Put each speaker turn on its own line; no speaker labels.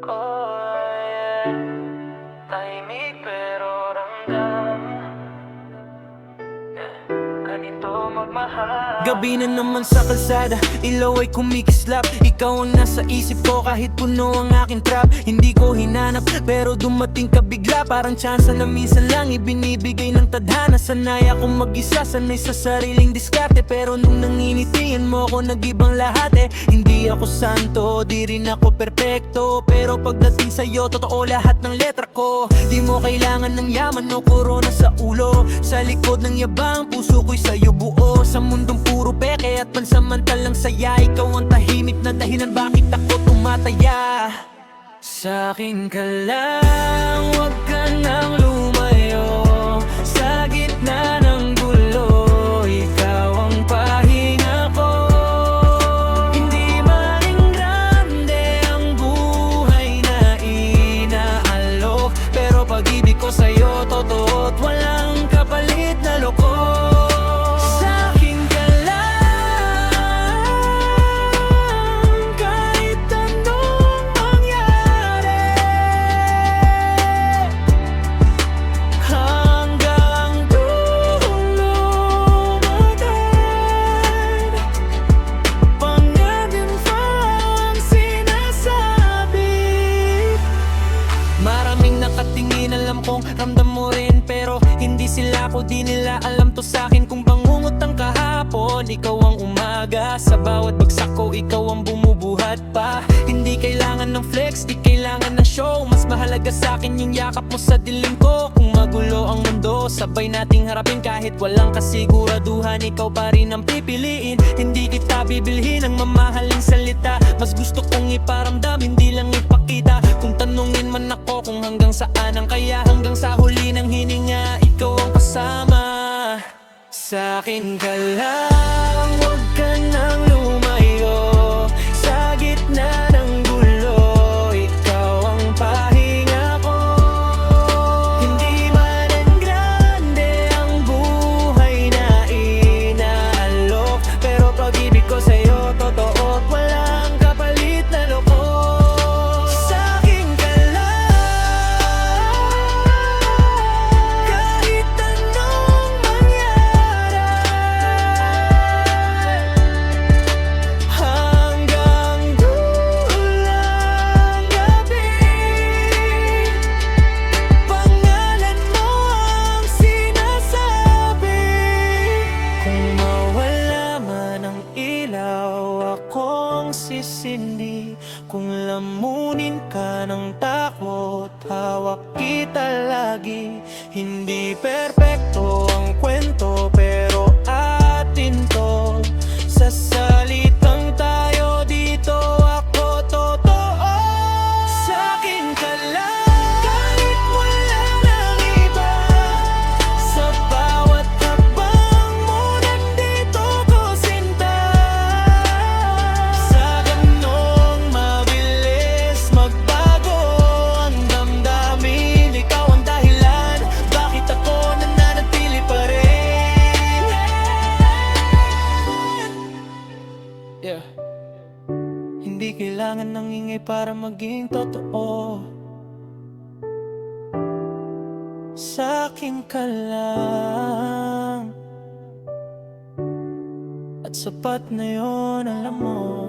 Oh, yeah. Tahimik pero ramdam. Yeah. Ganito magmahal.
Gabi na naman sa kalsada, ilaw ay kumikislap. Ikaw ang nasa isip ko kahit puno ang aking trap. Hindi ko hinanap pero dumating ka bigla. Parang tsansa na minsan lang ibinibigay ng tadhana. Sanay akong mag-isa, sanay sa sariling diskarte. Pero nung nanginitian mo ko nag-ibang lahat eh. Hindi ako santo, di rin ako perpekto. Pero pagdating sa'yo, totoo lahat ng letra ko. Di mo kailangan ng yaman o corona sa ulo. Sa likod ng yabang, puso ko'y sa'yo buo. Sa mundong puro peke at pansamantalang saya, ikaw ang tahimik na dahilan bakit ako tumataya. Sa'kin ka lang, wag ka nang lumayo. Sa gitna ng gulo, ikaw ang pahinga ko. Hindi maring grande ang buhay na inaalok, pero pag-ibig ko sa'yo totoo at walang kapalit na loko. Ramdam mo rin pero hindi sila ko, di nila alam to sa'kin. Kung bangungot ang kahapon, ikaw ang umaga. Sa bawat bagsak ko, ikaw ang bumubuhat pa. Hindi kailangan ng flex, di kailangan ng show. Mas mahalaga sa'kin yung yakap mo sa dilim ko. Kung magulo ang mundo, sabay nating harapin. Kahit walang kasiguraduhan, ikaw pa rin ang pipiliin. Hindi kita bibilhin ng mamahaling salita. Mas gusto kong iparamdam, hindi lang ipakita. Kung tanungin man ako kung hanggang saan ang kaya, hanggang sa huli ng hininga, ikaw ang kasama. Sa'kin ka lang, wag ka nang lumayo. Sa gitna ng gulo, ikaw ang pahinga ko. Hindi man ang grande ang buhay na inaalok, pero pag-ibig ko sa'yo totoo at walang kapalit na loko. Sisindi kung lamunin ka ng takot, hawak kita lagi. Hindi perpekto ang kwento pero atin to. Sa salitang tayo dito, ako totoo. Sa'kin ka lang, kahit wala nang iba. Sa bawat habang mo nandito ko sinta. Hindi kailangan ng ingay para maging totoo. Sa'kin ka lang, at sapat na yun, alam mo.